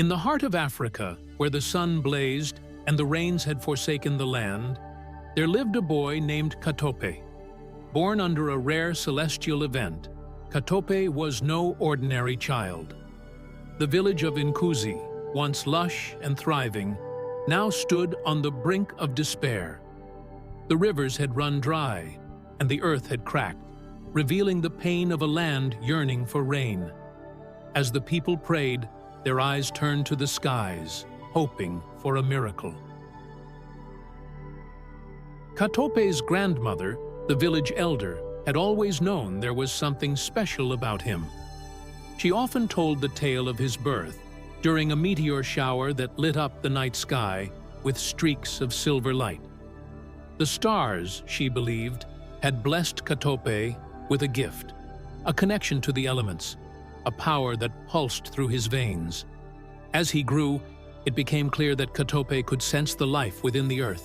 In the heart of Africa, where the sun blazed and the rains had forsaken the land, there lived a boy named Katope. Born under a rare celestial event, Katope was no ordinary child. The village of Nkuzi, once lush and thriving, now stood on the brink of despair. The rivers had run dry, and the earth had cracked, revealing the pain of a land yearning for rain. As the people prayed, their eyes turned to the skies, hoping for a miracle. Katope's grandmother, the village elder, had always known there was something special about him. She often told the tale of his birth during a meteor shower that lit up the night sky with streaks of silver light. The stars, she believed, had blessed Katope with a gift, a connection to the elements, a power that pulsed through his veins. As he grew, it became clear that Katope could sense the life within the earth,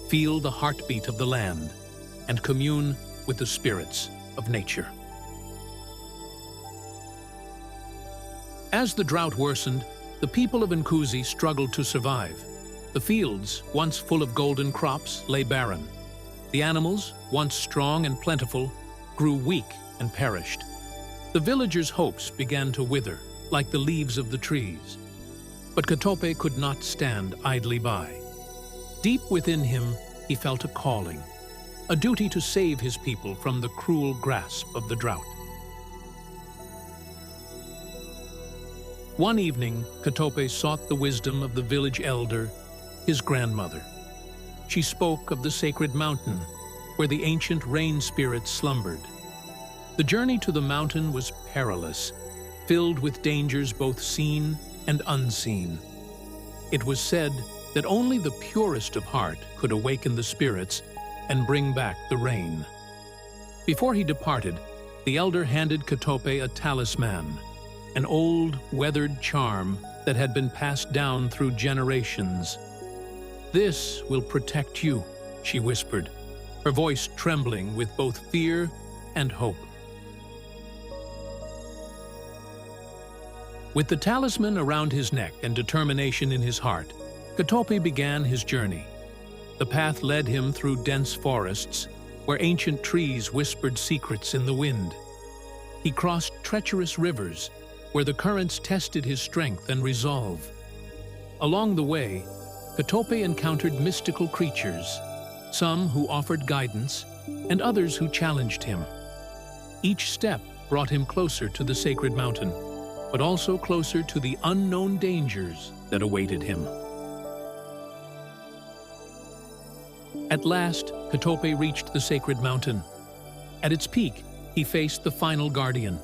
feel the heartbeat of the land, and commune with the spirits of nature. As the drought worsened, the people of Nkuzi struggled to survive. The fields, once full of golden crops, lay barren. The animals, once strong and plentiful, grew weak and perished. The villagers' hopes began to wither, like the leaves of the trees. But Katope could not stand idly by. Deep within him, he felt a calling, a duty to save his people from the cruel grasp of the drought. One evening, Katope sought the wisdom of the village elder, his grandmother. She spoke of the sacred mountain, where the ancient rain spirits slumbered. The journey to the mountain was perilous, filled with dangers both seen and unseen. It was said that only the purest of heart could awaken the spirits and bring back the rain. Before he departed, the elder handed Katope a talisman, an old, weathered charm that had been passed down through generations. "This will protect you," she whispered, her voice trembling with both fear and hope. With the talisman around his neck and determination in his heart, Katope began his journey. The path led him through dense forests, where ancient trees whispered secrets in the wind. He crossed treacherous rivers, where the currents tested his strength and resolve. Along the way, Katope encountered mystical creatures, some who offered guidance and others who challenged him. Each step brought him closer to the sacred mountain, but also closer to the unknown dangers that awaited him. At last, Katope reached the sacred mountain. At its peak, he faced the final guardian,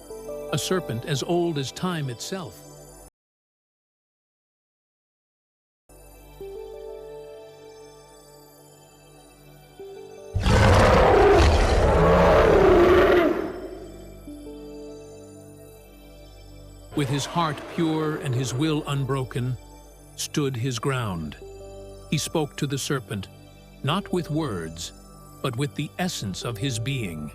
a serpent as old as time itself. With his heart pure and his will unbroken, stood his ground. He spoke to the serpent, not with words, but with the essence of his being,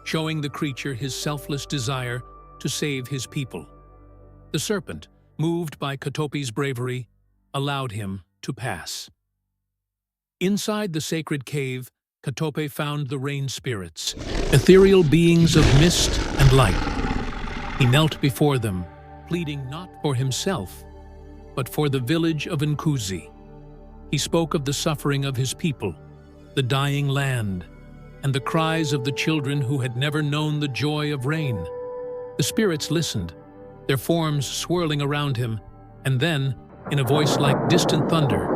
showing the creature his selfless desire to save his people. The serpent, moved by Katope's bravery, allowed him to pass. Inside the sacred cave, Katope found the rain spirits, ethereal beings of mist and light. He knelt before them, pleading not for himself, but for the village of Nkuzi. He spoke of the suffering of his people, the dying land, and the cries of the children who had never known the joy of rain. The spirits listened, their forms swirling around him, and then, in a voice like distant thunder,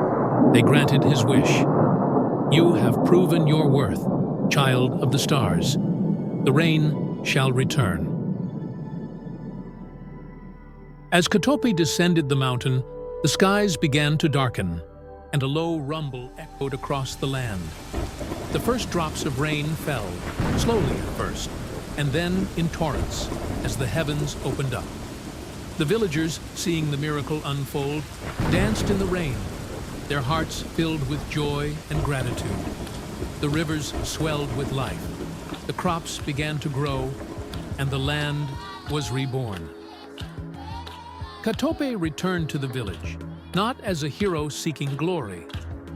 they granted his wish. "You have proven your worth, child of the stars. The rain shall return." As Katope descended the mountain, the skies began to darken, and a low rumble echoed across the land. The first drops of rain fell, slowly at first, and then in torrents, as the heavens opened up. The villagers, seeing the miracle unfold, danced in the rain, their hearts filled with joy and gratitude. The rivers swelled with life, the crops began to grow, and the land was reborn. Katope returned to the village, not as a hero seeking glory,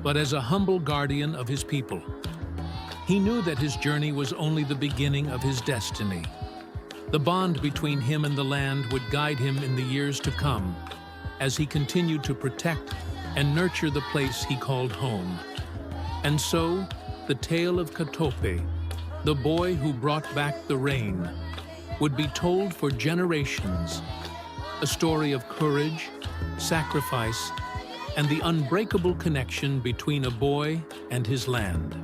but as a humble guardian of his people. He knew that his journey was only the beginning of his destiny. The bond between him and the land would guide him in the years to come, as he continued to protect and nurture the place he called home. And so, the tale of Katope, the boy who brought back the rain, would be told for generations, a story of courage, sacrifice, and the unbreakable connection between a boy and his land.